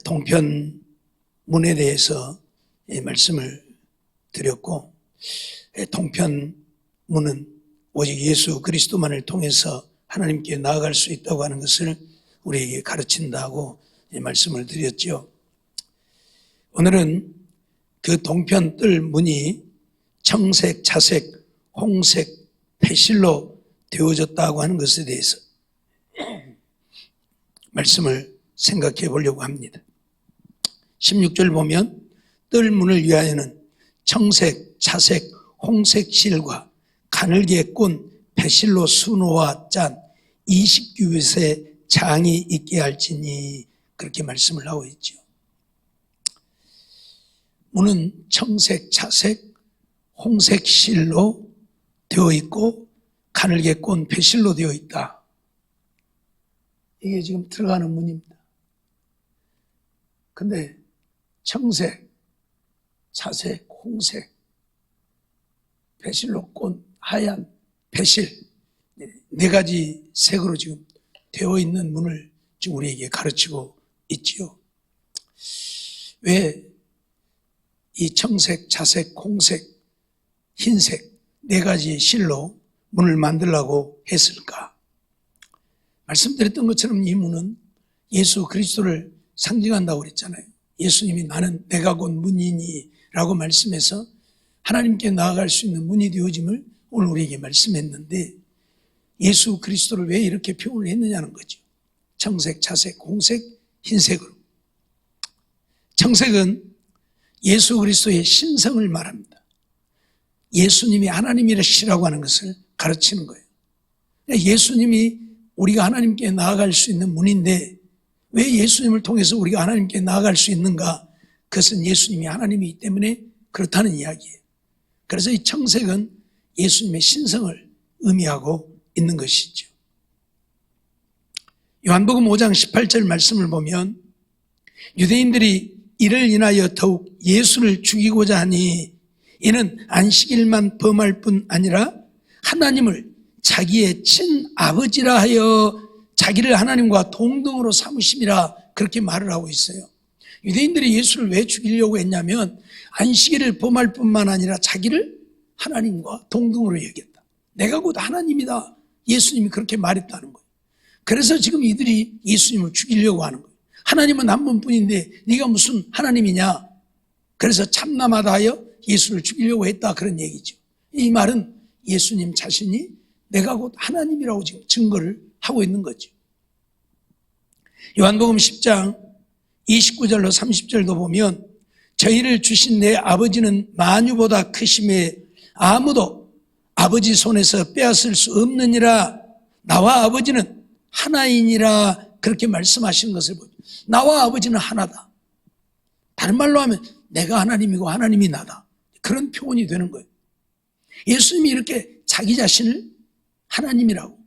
동편문에 대해서 말씀을 드렸고, 동편문은 오직 예수 그리스도만을 통해서 하나님께 나아갈 수 있다고 하는 것을 우리에게 가르친다고 말씀을 드렸죠. 오늘은 그 동편 뜰 문이 청색, 자색, 홍색, 패실로 되어졌다고 하는 것에 대해서 말씀을 생각해 보려고 합니다. 16절 보면 뜰 문을 위하여는 청색, 자색, 홍색 실과 가늘게 꼰 패실로 수놓아 짠 20규빗의 장이 있게 할지니, 그렇게 말씀을 하고 있죠. 문은 청색, 자색, 홍색 실로 되어 있고 가늘게 꼰 패실로 되어 있다. 이게 지금 들어가는 문입니다. 근데 청색, 자색, 홍색, 패실로 꼰 하얀 패실, 네 가지 색으로 지금 되어 있는 문을 지금 우리에게 가르치고 있지요. 왜 이 청색, 자색, 홍색, 흰색 네 가지 실로 문을 만들라고 했을까? 말씀드렸던 것처럼 이 문은 예수 그리스도를 상징한다고 그랬잖아요. 예수님이 나는 내가 곧 문이니 라고 말씀해서 하나님께 나아갈 수 있는 문이 되어짐을 오늘 우리에게 말씀했는데, 예수 그리스도를 왜 이렇게 표현을 했느냐는 거죠. 청색, 자색, 홍색, 흰색으로. 청색은 예수 그리스도의 신성을 말합니다. 예수님이 하나님이시라고 하는 것을 가르치는 거예요. 예수님이 우리가 하나님께 나아갈 수 있는 문인데, 왜 예수님을 통해서 우리가 하나님께 나아갈 수 있는가? 그것은 예수님이 하나님이기 때문에 그렇다는 이야기예요. 그래서 이 청색은 예수님의 신성을 의미하고 있는 것이죠. 요한복음 5장 18절 말씀을 보면 유대인들이 이를 인하여 더욱 예수를 죽이고자 하니 이는 안식일만 범할 뿐 아니라 하나님을 자기의 친아버지라 하여 자기를 하나님과 동등으로 삼으심이라, 그렇게 말을 하고 있어요. 유대인들이 예수를 왜 죽이려고 했냐면 안식일을 범할 뿐만 아니라 자기를 하나님과 동등으로 여겼다. 내가 곧 하나님이다. 예수님이 그렇게 말했다는 거예요. 그래서 지금 이들이 예수님을 죽이려고 하는 거예요. 하나님은 한 분뿐인데 네가 무슨 하나님이냐? 그래서 참남하다 하여 예수를 죽이려고 했다, 그런 얘기죠. 이 말은 예수님 자신이 내가 곧 하나님이라고 지금 증거를 하고 있는 거죠. 요한복음 10장 29절로 30절도 보면 저희를 주신 내 아버지는 만유보다 크심에 아무도 아버지 손에서 빼앗을 수 없느니라. 나와 아버지는 하나이니라, 그렇게 말씀하시는 것을 보죠. 나와 아버지는 하나다. 다른 말로 하면 내가 하나님이고 하나님이 나다, 그런 표현이 되는 거예요. 예수님이 이렇게 자기 자신을 하나님이라고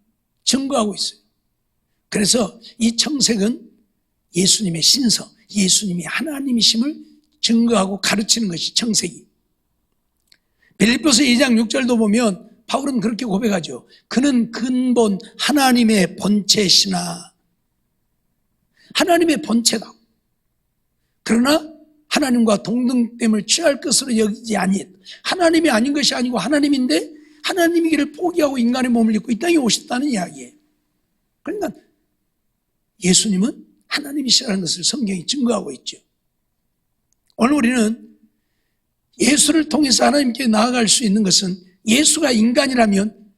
증거하고 있어요. 그래서 이 청색은 예수님의 신성, 예수님이 하나님이심을 증거하고 가르치는 것이 청색이. 빌립보서 2장 6절도 보면 바울은 그렇게 고백하죠. 그는 근본 하나님의 본체시나. 하나님의 본체다. 그러나 하나님과 동등됨을 취할 것으로 여기지 아니했다. 하나님이 아닌 것이 아니고 하나님인데 하나님이기를 포기하고 인간의 몸을 입고 이 땅에 오셨다는 이야기예요. 그러니까 예수님은 하나님이시라는 것을 성경이 증거하고 있죠. 오늘 우리는 예수를 통해서 하나님께 나아갈 수 있는 것은, 예수가 인간이라면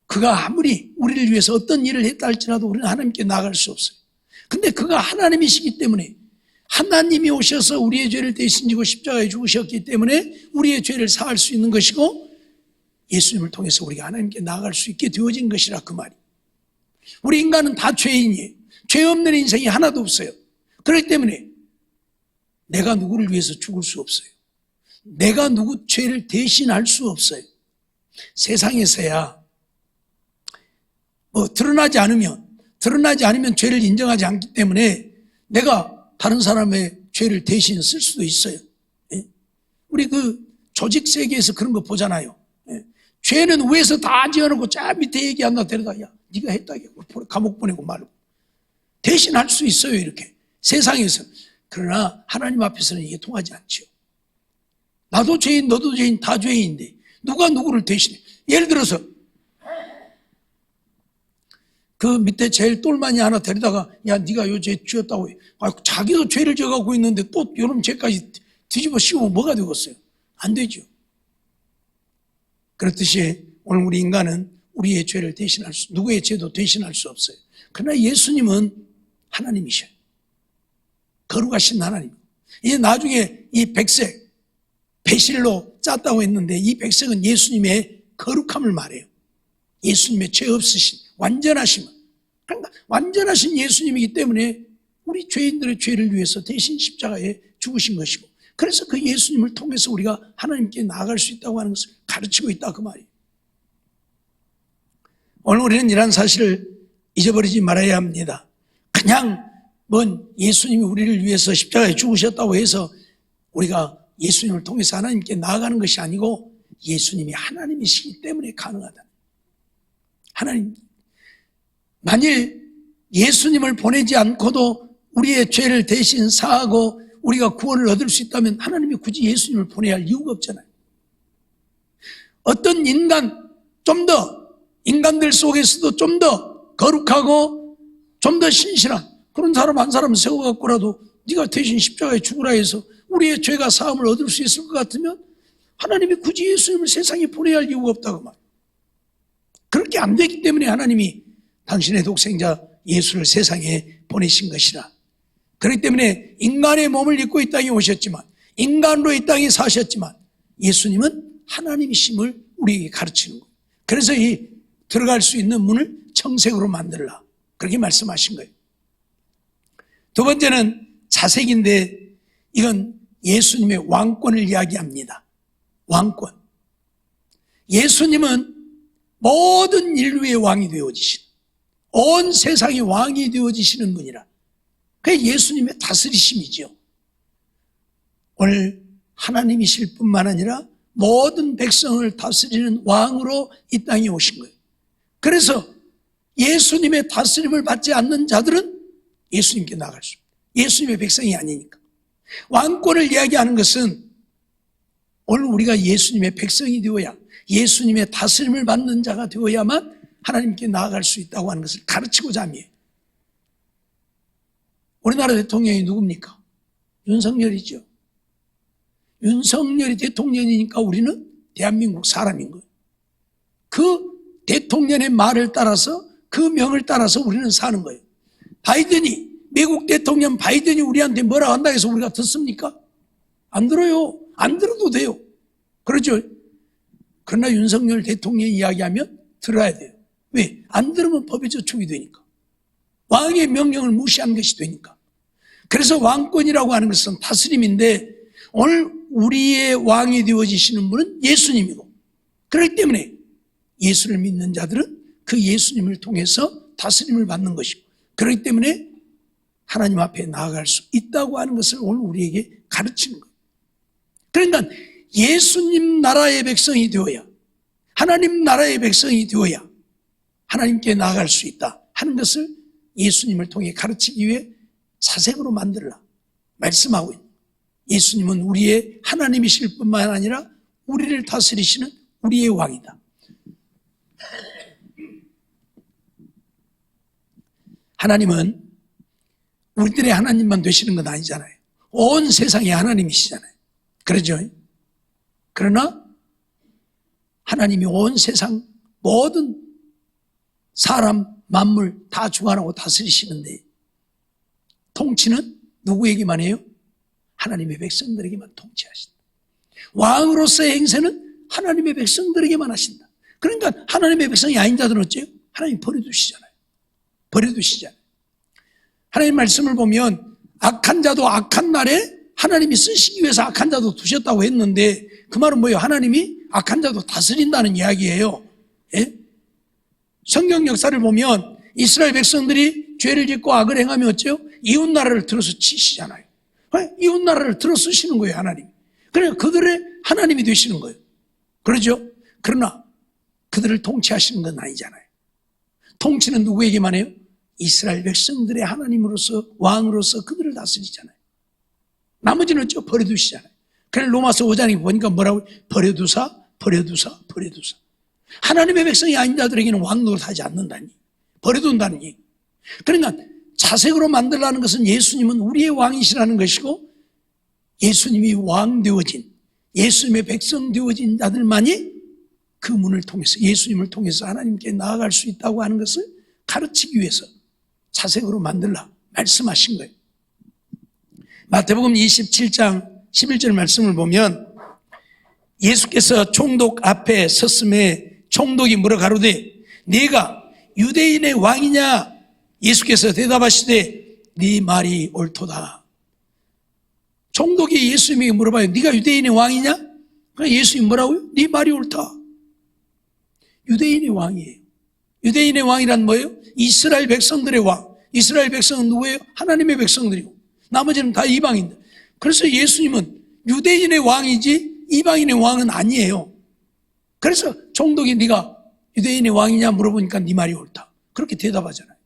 그가 아무리 우리를 위해서 어떤 일을 했다 할지라도 우리는 하나님께 나아갈 수 없어요. 근데 그가 하나님이시기 때문에 하나님이 오셔서 우리의 죄를 대신 지고 십자가에 죽으셨기 때문에 우리의 죄를 사할 수 있는 것이고, 예수님을 통해서 우리가 하나님께 나아갈 수 있게 되어진 것이라, 그 말이. 우리 인간은 다 죄인이에요. 죄 없는 인생이 하나도 없어요. 그렇기 때문에 내가 누구를 위해서 죽을 수 없어요. 내가 누구 죄를 대신할 수 없어요. 세상에서야 드러나지 않으면 죄를 인정하지 않기 때문에 내가 다른 사람의 죄를 대신 쓸 수도 있어요. 우리 그 조직 세계에서 그런 거 보잖아요. 죄는 위에서 다 지어놓고 저 밑에 얘기한다 데려다, 야 네가 했다, 감옥 보내고 말고. 대신할 수 있어요. 이렇게 세상에서. 그러나 하나님 앞에서는 이게 통하지 않죠. 나도 죄인, 너도 죄인, 다 죄인인데 누가 누구를 대신해? 예를 들어서 그 밑에 제일 똘마니 하나 데리다가 야 네가 요 죄 지었다고 해. 자기도 죄를 져가고 있는데 또 요런 죄까지 뒤집어 씌우면 뭐가 되겠어요? 안 되죠. 그렇듯이 오늘 우리 인간은 우리의 죄를 대신할 수, 누구의 죄도 대신할 수 없어요. 그러나 예수님은 하나님이셔요. 거룩하신 하나님. 이제 나중에 이 백색, 배실로 짰다고 했는데 이 백색은 예수님의 거룩함을 말해요. 예수님의 죄 없으신, 완전하심. 그러니까 완전하신 예수님이기 때문에 우리 죄인들의 죄를 위해서 대신 십자가에 죽으신 것이고, 그래서 그 예수님을 통해서 우리가 하나님께 나아갈 수 있다고 하는 것을 가르치고 있다 그 말이에요. 오늘 우리는 이런 사실을 잊어버리지 말아야 합니다. 그냥 뭔 예수님이 우리를 위해서 십자가에 죽으셨다고 해서 우리가 예수님을 통해서 하나님께 나아가는 것이 아니고 예수님이 하나님이시기 때문에 가능하다. 하나님, 만일 예수님을 보내지 않고도 우리의 죄를 대신 사하고 우리가 구원을 얻을 수 있다면 하나님이 굳이 예수님을 보내야 할 이유가 없잖아요. 어떤 인간, 좀 더 인간들 속에서도 좀 더 거룩하고 좀 더 신실한 그런 사람 한 사람 세워갖고라도 네가 대신 십자가에 죽으라 해서 우리의 죄가 사함을 얻을 수 있을 것 같으면 하나님이 굳이 예수님을 세상에 보내야 할 이유가 없다고 말이에요. 그렇게 안 되기 때문에 하나님이 당신의 독생자 예수를 세상에 보내신 것이라. 그렇기 때문에 인간의 몸을 입고 이 땅에 오셨지만, 인간으로 이 땅에 사셨지만 예수님은 하나님이심을 우리에게 가르치는 거예요. 그래서 이 들어갈 수 있는 문을 청색으로 만들라, 그렇게 말씀하신 거예요. 두 번째는 자색인데 이건 예수님의 왕권을 이야기합니다. 왕권. 예수님은 모든 인류의 왕이 되어지신, 온 세상의 왕이 되어지시는 분이라. 그게 예수님의 다스리심이죠. 오늘 하나님이실 뿐만 아니라 모든 백성을 다스리는 왕으로 이 땅에 오신 거예요. 그래서 예수님의 다스림을 받지 않는 자들은 예수님께 나갈 수 없어요. 예수님의 백성이 아니니까. 왕권을 이야기하는 것은 오늘 우리가 예수님의 백성이 되어야, 예수님의 다스림을 받는 자가 되어야만 하나님께 나아갈 수 있다고 하는 것을 가르치고자 합니다. 우리나라 대통령이 누굽니까? 윤석열이죠. 윤석열이 대통령이니까 우리는 대한민국 사람인 거예요. 그 대통령의 말을 따라서, 그 명을 따라서 우리는 사는 거예요. 바이든이, 미국 대통령 바이든이 우리한테 뭐라 한다 해서 우리가 듣습니까? 안 들어요. 안 들어도 돼요. 그렇죠? 그러나 윤석열 대통령 이야기하면 들어야 돼요. 왜? 안 들으면 법의 저촉이 되니까. 왕의 명령을 무시한 것이 되니까. 그래서 왕권이라고 하는 것은 다스림인데 오늘 우리의 왕이 되어지시는 분은 예수님이고, 그렇기 때문에 예수를 믿는 자들은 그 예수님을 통해서 다스림을 받는 것이고, 그렇기 때문에 하나님 앞에 나아갈 수 있다고 하는 것을 오늘 우리에게 가르치는 거예요. 그러니까 예수님 나라의 백성이 되어야, 하나님 나라의 백성이 되어야 하나님께 나아갈 수 있다 하는 것을 예수님을 통해 가르치기 위해 사색으로 만들라 말씀하고 있는, 예수님은 우리의 하나님이실 뿐만 아니라 우리를 다스리시는 우리의 왕이다. 하나님은 우리들의 하나님만 되시는 건 아니잖아요. 온 세상의 하나님이시잖아요. 그러죠? 그러나 하나님이 온 세상 모든 사람, 만물 다 주관하고 다스리시는데 통치는 누구에게만 해요? 하나님의 백성들에게만 통치하신다. 왕으로서의 행세는 하나님의 백성들에게만 하신다. 그러니까 하나님의 백성이 아닌 자들은 어째요? 하나님이 버려두시잖아요. 버려두시잖아요. 하나님 말씀을 보면 악한 자도 악한 날에 하나님이 쓰시기 위해서 악한 자도 두셨다고 했는데 그 말은 뭐예요? 하나님이 악한 자도 다스린다는 이야기예요. 예? 성경 역사를 보면 이스라엘 백성들이 죄를 짓고 악을 행하면 어째요? 이웃 나라를 들어서 치시잖아요. 이웃 나라를 들어 쓰시는 거예요, 하나님. 그러니까 그들의 하나님이 되시는 거예요. 그러죠? 그러나 그들을 통치하시는 건 아니잖아요. 통치는 누구에게만 해요? 이스라엘 백성들의 하나님으로서, 왕으로서 그들을 다스리잖아요. 나머지는 어쩌 버려두시잖아요. 그래서 로마서 5장에 보니까 뭐라고? 버려두사. 하나님의 백성이 아닌 자들에게는 왕노릇하지 않는다니. 버려둔다는 얘기. 그러니까 자색으로 만들라는 것은 예수님은 우리의 왕이시라는 것이고, 예수님이 왕 되어진, 예수님의 백성 되어진 자들만이 그 문을 통해서, 예수님을 통해서 하나님께 나아갈 수 있다고 하는 것을 가르치기 위해서 자색으로 만들라 말씀하신 거예요. 마태복음 27장 11절 말씀을 보면 예수께서 총독 앞에 섰음에 총독이 물어 가로되 네가 유대인의 왕이냐? 예수께서 대답하시되 네 말이 옳도다. 총독이 예수님에게 물어봐요. 네가 유대인의 왕이냐? 그러니까 예수님이 뭐라고요? 네 말이 옳다. 유대인의 왕이에요. 유대인의 왕이란 뭐예요? 이스라엘 백성들의 왕. 이스라엘 백성은 누구예요? 하나님의 백성들이고 나머지는 다 이방인들. 그래서 예수님은 유대인의 왕이지 이방인의 왕은 아니에요. 그래서 총독이 네가 유대인의 왕이냐 물어보니까 네 말이 옳다. 그렇게 대답하잖아요.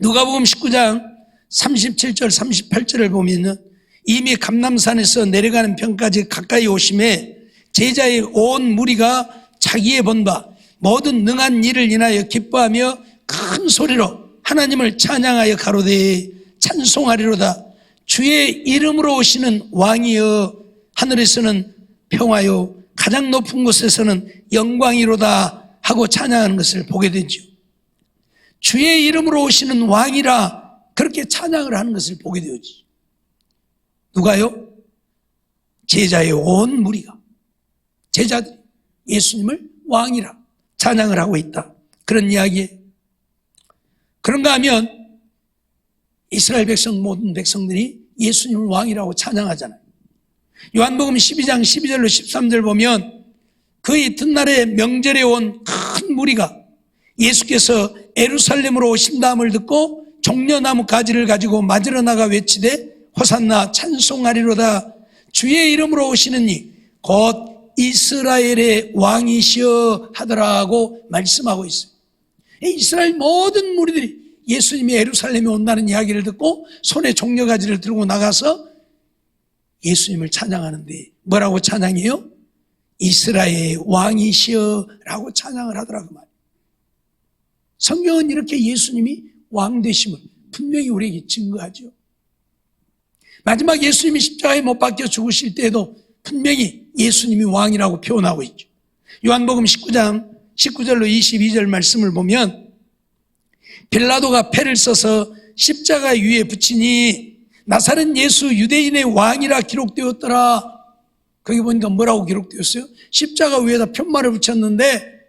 누가복음 19장 37절 38절을 보면은 이미 감람산에서 내려가는 편까지 가까이 오심에 제자의 온 무리가 자기의 본바 모든 능한 일을 인하여 기뻐하며 큰 소리로 하나님을 찬양하여 가로되 찬송하리로다. 주의 이름으로 오시는 왕이여 하늘에서는 평화요 가장 높은 곳에서는 영광이로다 하고 찬양하는 것을 보게 되죠. 주의 이름으로 오시는 왕이라 그렇게 찬양을 하는 것을 보게 되었지. 누가요? 제자의 온 무리가, 제자들이 예수님을 왕이라 찬양을 하고 있다. 그런 이야기예요. 그런가 하면 이스라엘 백성 모든 백성들이 예수님을 왕이라고 찬양하잖아요. 요한복음 12장 12절로 13절 보면 그 이튿날에 명절에 온 큰 무리가 예수께서 예루살렘으로 오신다함을 듣고 종려나무 가지를 가지고 맞으러 나가 외치되 호산나 찬송하리로다. 주의 이름으로 오시는 이 곧 이스라엘의 왕이시여 하더라고 말씀하고 있어요. 이스라엘 모든 무리들이 예수님이 예루살렘에 온다는 이야기를 듣고 손에 종려가지를 들고 나가서 예수님을 찬양하는데 뭐라고 찬양해요? 이스라엘의 왕이시여 라고 찬양을 하더라고 말이에요. 성경은 이렇게 예수님이 왕 되심을 분명히 우리에게 증거하죠. 마지막 예수님이 십자가에 못 박혀 죽으실 때에도 분명히 예수님이 왕이라고 표현하고 있죠. 요한복음 19장 19절로 22절 말씀을 보면 빌라도가 패를 써서 십자가 위에 붙이니 나사렛 예수 유대인의 왕이라 기록되었더라. 거기 보니까 뭐라고 기록되었어요? 십자가 위에다 편말을 붙였는데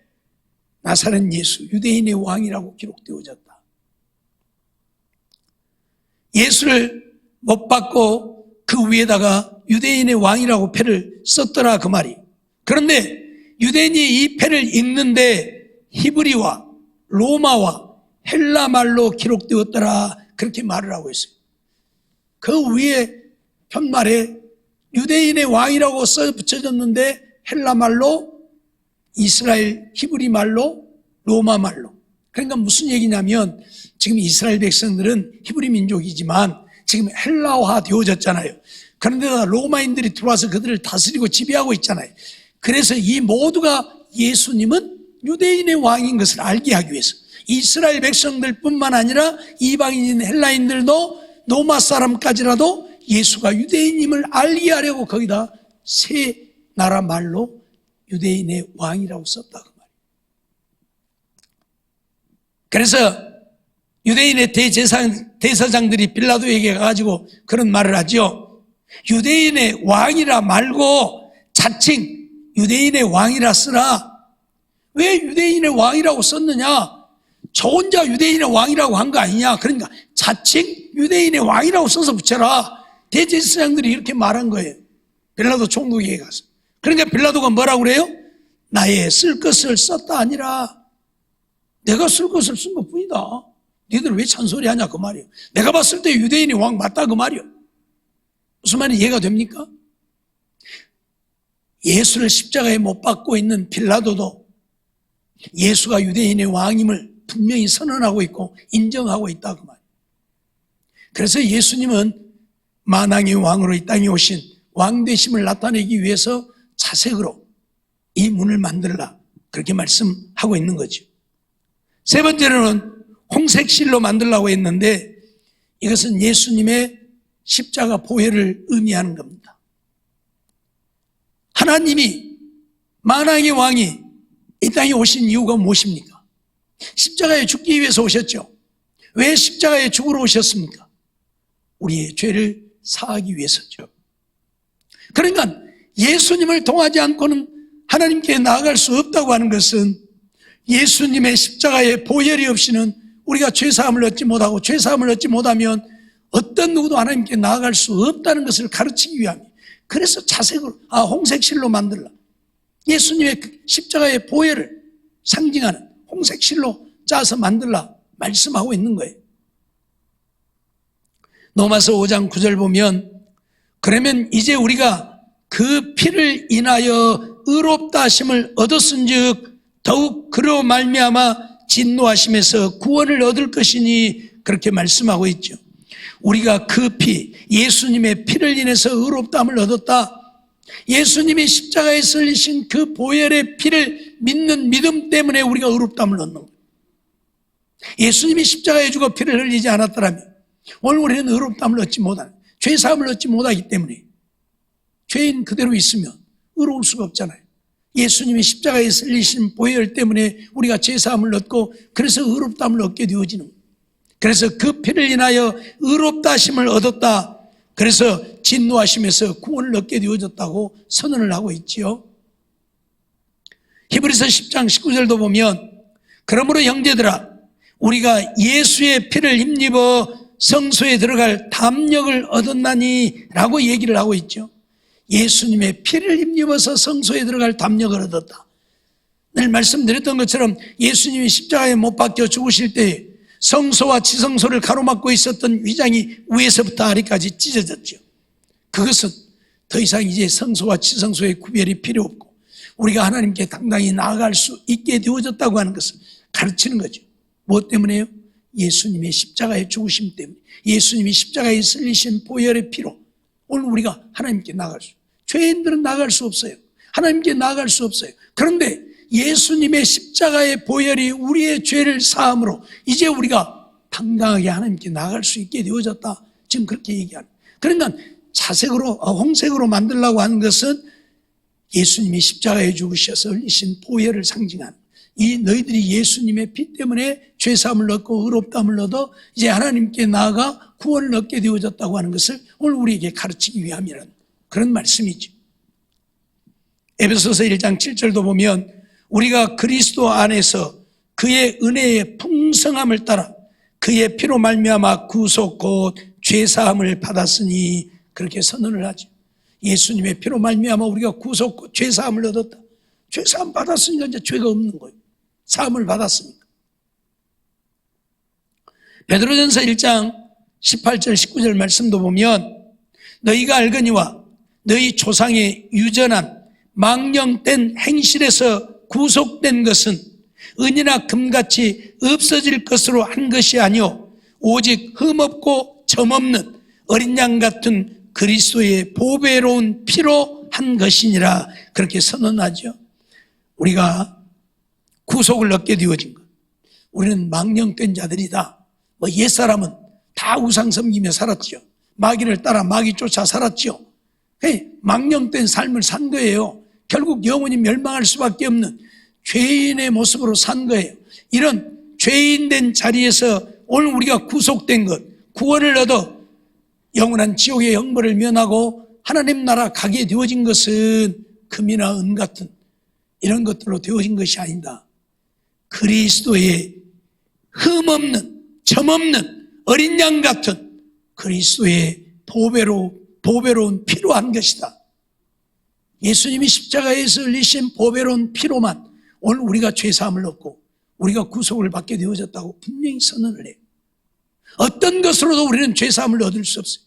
나사렛 예수 유대인의 왕이라고 기록되어졌다. 예수를 못 받고 그 위에다가 유대인의 왕이라고 패를 썼더라 그 말이. 그런데 유대인이 이 패를 읽는데 히브리와 로마와 헬라 말로 기록되었더라 그렇게 말을 하고 있어요. 그 위에 편말에 유대인의 왕이라고 써 붙여졌는데 헬라 말로, 이스라엘 히브리 말로, 로마 말로. 그러니까 무슨 얘기냐면 지금 이스라엘 백성들은 히브리 민족이지만 지금 헬라화 되어졌잖아요. 그런데다 로마인들이 들어와서 그들을 다스리고 지배하고 있잖아요. 그래서 이 모두가 예수님은 유대인의 왕인 것을 알게 하기 위해서 이스라엘 백성들뿐만 아니라 이방인인 헬라인들도 로마 사람까지라도 예수가 유대인임을 알게 하려고 거기다 세 나라 말로 유대인의 왕이라고 썼다 그 말이에요. 그래서 유대인의 대제사장들이 빌라도에게 가가지고 그런 말을 하죠. 유대인의 왕이라 말고 자칭 유대인의 왕이라 쓰라. 왜 유대인의 왕이라고 썼느냐? 저 혼자 유대인의 왕이라고 한 거 아니냐? 그러니까 자칭 유대인의 왕이라고 써서 붙여라. 대제사장들이 이렇게 말한 거예요. 빌라도 총독에게 가서. 그러니까 빌라도가 뭐라고 그래요? 나의 쓸 것을 썼다 아니라 내가 쓸 것을 쓴 것뿐이다. 너희들 왜 잔소리하냐 그 말이에요. 내가 봤을 때 유대인이 왕 맞다 그 말이에요. 무슨 말이 이해가 됩니까? 예수를 십자가에 못 박고 있는 빌라도도 예수가 유대인의 왕임을 분명히 선언하고 있고 인정하고 있다 그 말이에요. 그래서 예수님은 만왕의 왕으로 이 땅에 오신 왕되심을 나타내기 위해서 자색으로 이 문을 만들라, 그렇게 말씀하고 있는 거죠. 세 번째로는 홍색실로 만들라고 했는데, 이것은 예수님의 십자가 보혈을 의미하는 겁니다. 하나님이, 만왕의 왕이 이 땅에 오신 이유가 무엇입니까? 십자가에 죽기 위해서 오셨죠. 왜 십자가에 죽으러 오셨습니까? 우리의 죄를 사하기 위해서죠. 그러니까 예수님을 통하지 않고는 하나님께 나아갈 수 없다고 하는 것은, 예수님의 십자가의 보혈이 없이는 우리가 죄사함을 얻지 못하고, 죄사함을 얻지 못하면 어떤 누구도 하나님께 나아갈 수 없다는 것을 가르치기 위함이에요. 그래서 자색으로 홍색실로 만들라, 예수님의 십자가의 보혈을 상징하는 홍색실로 짜서 만들라 말씀하고 있는 거예요. 로마서 5장 9절 보면, 그러면 이제 우리가 그 피를 인하여 의롭다 하심을 얻었은즉 더욱 그로 말미암아 진노하심에서 구원을 얻을 것이니, 그렇게 말씀하고 있죠. 우리가 그 피, 예수님의 피를 인해서 의롭다함을 얻었다. 예수님이 십자가에 흘리신 그 보혈의 피를 믿는 믿음 때문에 우리가 의롭다함을 얻는 거예요. 예수님이 십자가에 죽어 피를 흘리지 않았더라면 오늘 우리는 의롭다함을 얻지 못하는, 죄사함을 얻지 못하기 때문에 죄인 그대로 있으면 의로울 수가 없잖아요. 예수님이 십자가에 흘리신 보혈 때문에 우리가 죄사함을 얻고, 그래서 의롭다함을 얻게 되어지는 거예요. 그래서 그 피를 인하여 의롭다 하심을 얻었다. 그래서 진노하심에서 구원을 얻게 되어졌다고 선언을 하고 있지요. 히브리서 10장 19절도 보면, 그러므로 형제들아, 우리가 예수의 피를 힘입어 성소에 들어갈 담력을 얻었나니 라고 얘기를 하고 있죠. 예수님의 피를 힘입어서 성소에 들어갈 담력을 얻었다. 늘 말씀드렸던 것처럼 예수님이 십자가에 못 박혀 죽으실 때 성소와 지성소를 가로막고 있었던 위장이 위에서부터 아래까지 찢어졌죠. 그것은 더 이상 이제 성소와 지성소의 구별이 필요 없고 우리가 하나님께 당당히 나아갈 수 있게 되어졌다고 하는 것을 가르치는 거죠. 무엇 때문에요? 예수님의 십자가의 죽으심 때문에, 예수님이 십자가에 흘리신 보혈의 피로 오늘 우리가 하나님께 나아갈 수, 죄인들은 나아갈 수 없어요. 하나님께 나아갈 수 없어요. 그런데 예수님의 십자가의 보혈이 우리의 죄를 사함으로 이제 우리가 당당하게 하나님께 나아갈 수 있게 되어졌다. 지금 그렇게 얘기하는. 그러니까 자색으로, 홍색으로 만들려고 하는 것은 예수님이 십자가에 죽으셔서 흘리신 보혈을 상징하는, 이 너희들이 예수님의 피 때문에 죄사함을 얻고 의롭다함을 얻어 이제 하나님께 나아가 구원을 얻게 되어졌다고 하는 것을 오늘 우리에게 가르치기 위함이라는 그런 말씀이죠. 에베소서 1장 7절도 보면, 우리가 그리스도 안에서 그의 은혜의 풍성함을 따라 그의 피로 말미암아 구속 곧 죄사함을 받았으니, 그렇게 선언을 하죠. 예수님의 피로 말미암아 우리가 구속 곧 죄사함을 얻었다. 죄사함 받았으니까 이제 죄가 없는 거예요. 사함을 받았으니까. 베드로전서 1장 18절 19절 말씀도 보면, 너희가 알거니와 너희 조상의 유전한 망령된 행실에서 구속된 것은 은이나 금같이 없어질 것으로 한 것이 아니요 오직 흠없고 점없는 어린 양 같은 그리스도의 보배로운 피로 한 것이니라, 그렇게 선언하죠. 우리가 구속을 얻게 되어진 것, 우리는 망령된 자들이다. 옛사람은 다 우상 섬기며 살았죠. 마귀를 따라 마귀 쫓아 살았죠. 망령된 삶을 산 거예요. 결국 영원히 멸망할 수밖에 없는 죄인의 모습으로 산 거예요. 이런 죄인된 자리에서 오늘 우리가 구속된 것, 구원을 얻어 영원한 지옥의 형벌을 면하고 하나님 나라 가게 되어진 것은 금이나 은 같은 이런 것들로 되어진 것이 아니다. 그리스도의 흠없는, 점없는 어린 양 같은 그리스도의 보배로운 피로 한 것이다. 예수님이 십자가에서 흘리신 보배로운 피로만 오늘 우리가 죄사함을 얻고 우리가 구속을 받게 되어졌다고 분명히 선언을 해요. 어떤 것으로도 우리는 죄사함을 얻을 수 없어요.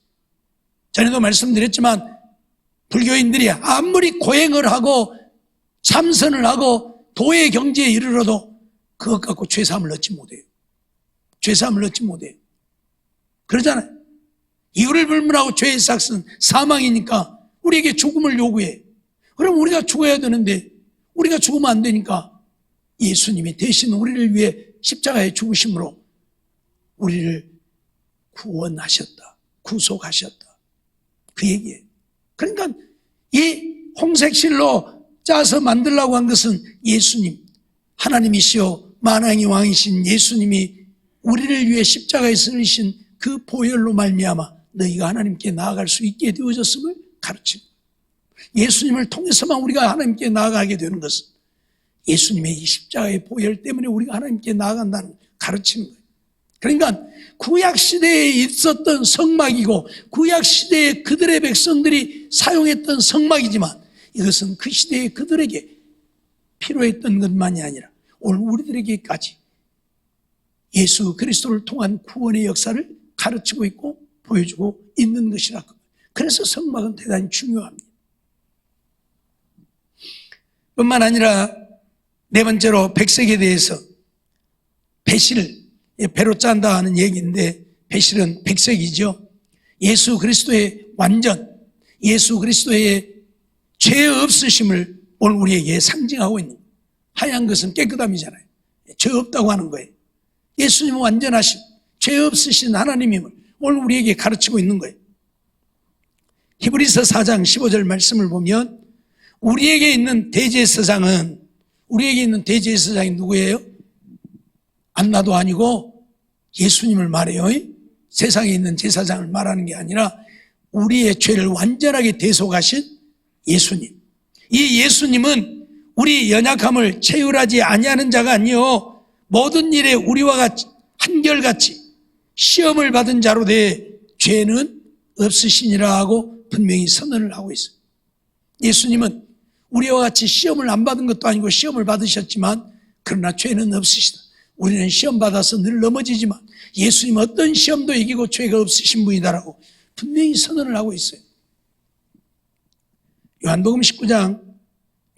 전에도 말씀드렸지만 불교인들이 아무리 고행을 하고 참선을 하고 도의 경지에 이르러도 그것 갖고 죄사함을 얻지 못해요. 죄사함을 얻지 못해요. 그러잖아요. 이유를 불문하고 죄의 삭은 사망이니까 우리에게 죽음을 요구해. 그럼 우리가 죽어야 되는데 우리가 죽으면 안 되니까 예수님이 대신 우리를 위해 십자가에 죽으심으로 우리를 구원하셨다. 구속하셨다. 그 얘기예요. 그러니까 이 홍색실로 짜서 만들려고 한 것은 예수님, 하나님이시여 만왕의 왕이신 예수님이 우리를 위해 십자가에 쓰신 그 보혈로 말미암아 너희가 하나님께 나아갈 수 있게 되어졌음을 가르치는 거예요. 예수님을 통해서만 우리가 하나님께 나아가게 되는 것은 예수님의 이 십자가의 보혈 때문에 우리가 하나님께 나아간다는 걸 가르치는 거예요. 그러니까 구약시대에 있었던 성막이고 구약시대에 그들의 백성들이 사용했던 성막이지만 이것은 그 시대에 그들에게 필요했던 것만이 아니라 오늘 우리들에게까지 예수 그리스도를 통한 구원의 역사를 가르치고 있고 보여주고 있는 것이라. 그래서 성막은 대단히 중요합니다. 뿐만 아니라 네 번째로 백색에 대해서 배실, 배로 짠다 하는 얘기인데 배실은 백색이죠. 예수 그리스도의 완전, 예수 그리스도의 죄 없으심을 오늘 우리에게 상징하고 있는 거예요. 하얀 것은 깨끗함이잖아요. 죄 없다고 하는 거예요. 예수님은 완전하신 죄 없으신 하나님임을 오늘 우리에게 가르치고 있는 거예요. 히브리서 4장 15절 말씀을 보면 우리에게 있는 대제사장이 누구예요? 안나도 아니고 예수님을 말해요. 세상에 있는 제사장을 말하는 게 아니라 우리의 죄를 완전하게 대속하신 예수님. 이 예수님은 우리 연약함을 체휼하지 아니하는 자가 아니요 모든 일에 우리와 같이 한결같이 시험을 받은 자로 대해 죄는 없으시니라 하고 분명히 선언을 하고 있어요. 예수님은 우리와 같이 시험을 안 받은 것도 아니고 시험을 받으셨지만 그러나 죄는 없으시다. 우리는 시험 받아서 늘 넘어지지만 예수님은 어떤 시험도 이기고 죄가 없으신 분이다라고 분명히 선언을 하고 있어요. 요한복음 19장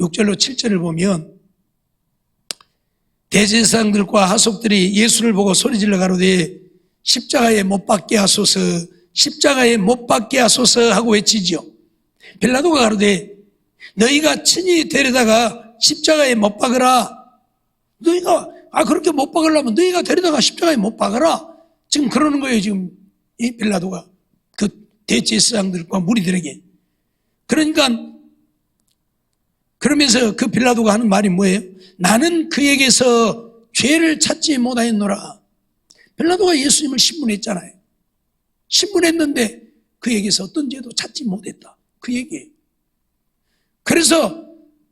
6절로 7절을 보면 대제사장들과 하속들이 예수를 보고 소리질러 가로되 십자가에 못 박게 하소서, 십자가에 못 박게 하소서 하고 외치지요. 빌라도가 가로되 너희가 친히 데려다가 십자가에 못 박으라. 너희가 그렇게 못 박으려면 너희가 데려다가 십자가에 못 박으라. 지금 그러는 거예요. 지금 이 빌라도가 그 대제사장들과 무리들에게. 그러니까 그러면서 그 빌라도가 하는 말이 뭐예요? 나는 그에게서 죄를 찾지 못하였노라. 빌라도가 예수님을 신문했잖아요. 신문했는데 그에게서 어떤 죄도 찾지 못했다. 그 얘기예요. 그래서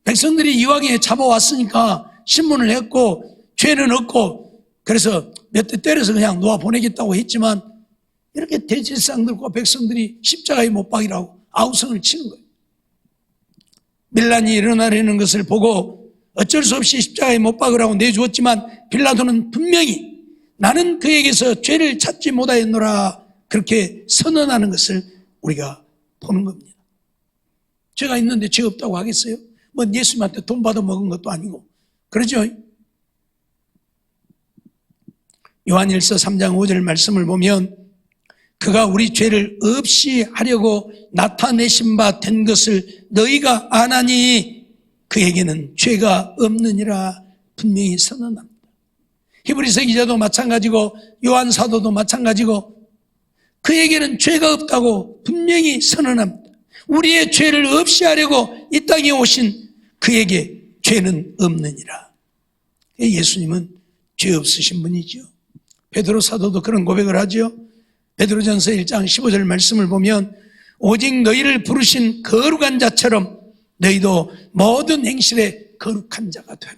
백성들이 이왕에 잡아왔으니까 신문을 했고 죄는 없고 그래서 몇 대 때려서 그냥 놓아 보내겠다고 했지만 이렇게 대제사장들과 백성들이 십자가에 못 박이라고 아우성을 치는 거예요. 밀란이 일어나려는 것을 보고 어쩔 수 없이 십자가에 못 박으라고 내주었지만 빌라도는 분명히 나는 그에게서 죄를 찾지 못하였노라 그렇게 선언하는 것을 우리가 보는 겁니다. 죄가 있는데 죄 없다고 하겠어요? 뭐 예수님한테 돈 받아 먹은 것도 아니고 그러죠. 요한일서 3장 5절 말씀을 보면 그가 우리 죄를 없이 하려고 나타내신 바 된 것을 너희가 아나니 그에게는 죄가 없느니라 분명히 선언합니다. 히브리서 기자도 마찬가지고 요한 사도도 마찬가지고 그에게는 죄가 없다고 분명히 선언합니다. 우리의 죄를 없이 하려고 이 땅에 오신 그에게 죄는 없느니라. 예수님은 죄 없으신 분이죠. 베드로 사도도 그런 고백을 하죠. 베드로전서 1장 15절 말씀을 보면 오직 너희를 부르신 거룩한 자처럼 너희도 모든 행실에 거룩한 자가 되라.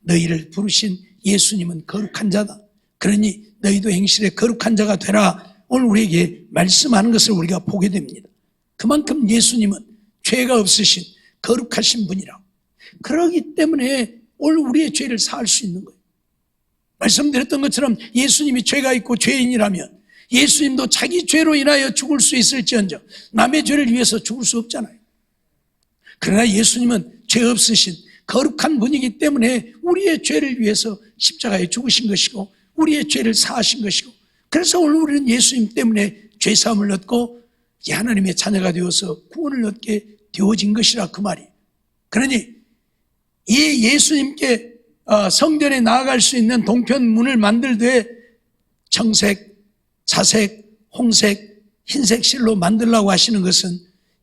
너희를 부르신 예수님은 거룩한 자다. 그러니 너희도 행실에 거룩한 자가 되라. 오늘 우리에게 말씀하는 것을 우리가 보게 됩니다. 그만큼 예수님은 죄가 없으신 거룩하신 분이라고. 그러기 때문에 오늘 우리의 죄를 사할 수 있는 거예요. 말씀드렸던 것처럼 예수님이 죄가 있고 죄인이라면 예수님도 자기 죄로 인하여 죽을 수 있을지언정 남의 죄를 위해서 죽을 수 없잖아요. 그러나 예수님은 죄 없으신 거룩한 분이기 때문에 우리의 죄를 위해서 십자가에 죽으신 것이고 우리의 죄를 사하신 것이고 그래서 오늘 우리는 예수님 때문에 죄사함을 얻고 이제 하나님의 자녀가 되어서 구원을 얻게 되어진 것이라 그 말이에요. 그러니 이 예수님께 성전에 나아갈 수 있는 동편문을 만들되 청색, 자색, 홍색, 흰색 실로 만들라고 하시는 것은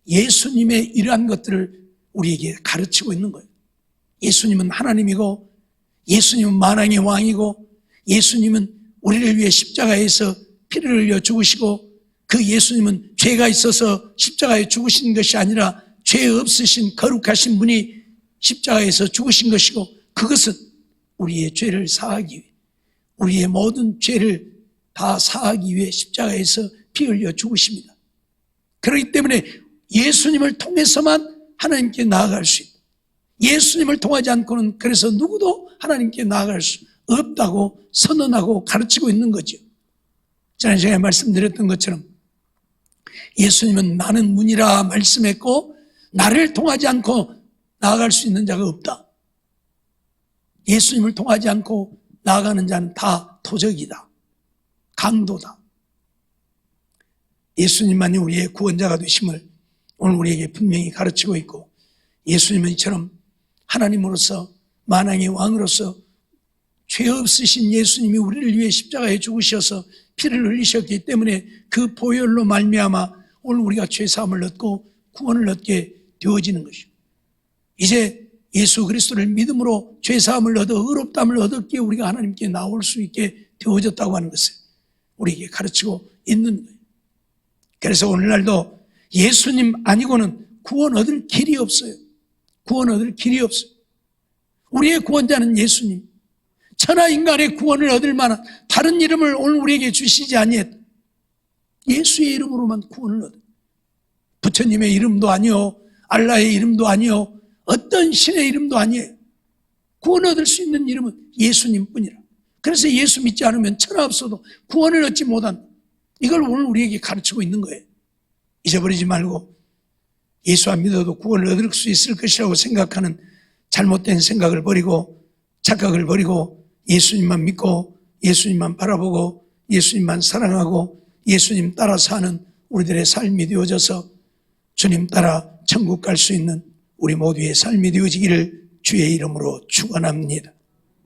예수님의 이러한 것들을 우리에게 가르치고 있는 거예요. 예수님은 하나님이고 예수님은 만왕의 왕이고 예수님은 우리를 위해 십자가에서 피를 흘려 죽으시고 그 예수님은 죄가 있어서 십자가에 죽으신 것이 아니라 죄 없으신 거룩하신 분이 십자가에서 죽으신 것이고 그것은 우리의 죄를 사하기 위해 우리의 모든 죄를 다 사하기 위해 십자가에서 피 흘려 죽으십니다. 그렇기 때문에 예수님을 통해서만 하나님께 나아갈 수 있다. 예수님을 통하지 않고는 그래서 누구도 하나님께 나아갈 수 없다고 선언하고 가르치고 있는 거죠. 지난 시간에 말씀드렸던 것처럼 예수님은 나는 문이라 말씀했고 나를 통하지 않고 나아갈 수 있는 자가 없다. 예수님을 통하지 않고 나아가는 자는 다 도적이다. 강도다. 예수님만이 우리의 구원자가 되심을 오늘 우리에게 분명히 가르치고 있고 예수님은 이처럼 하나님으로서 만왕의 왕으로서 죄 없으신 예수님이 우리를 위해 십자가에 죽으셔서 피를 흘리셨기 때문에 그 보혈로 말미암아 오늘 우리가 죄사함을 얻고 구원을 얻게 되어지는 것입니다. 이제 예수 그리스도를 믿음으로 죄사함을 얻어 의롭다함을 얻었기에 우리가 하나님께 나올 수 있게 되어졌다고 하는 것을 우리에게 가르치고 있는 거예요. 그래서 오늘날도 예수님 아니고는 구원 얻을 길이 없어요. 구원 얻을 길이 없어요. 우리의 구원자는 예수님. 천하 인간의 구원을 얻을 만한 다른 이름을 오늘 우리에게 주시지 아니했다. 예수의 이름으로만 구원을 얻어요. 부처님의 이름도 아니요, 알라의 이름도 아니요, 어떤 신의 이름도 아니에요. 구원 얻을 수 있는 이름은 예수님뿐이라. 그래서 예수 믿지 않으면 천하 없어도 구원을 얻지 못한다. 이걸 오늘 우리에게 가르치고 있는 거예요. 잊어버리지 말고 예수 안 믿어도 구원을 얻을 수 있을 것이라고 생각하는 잘못된 생각을 버리고 착각을 버리고 예수님만 믿고 예수님만 바라보고 예수님만 사랑하고 예수님 따라 사는 우리들의 삶이 되어져서 주님 따라 천국 갈 수 있는 우리 모두의 삶이 되어지기를 주의 이름으로 축원합니다.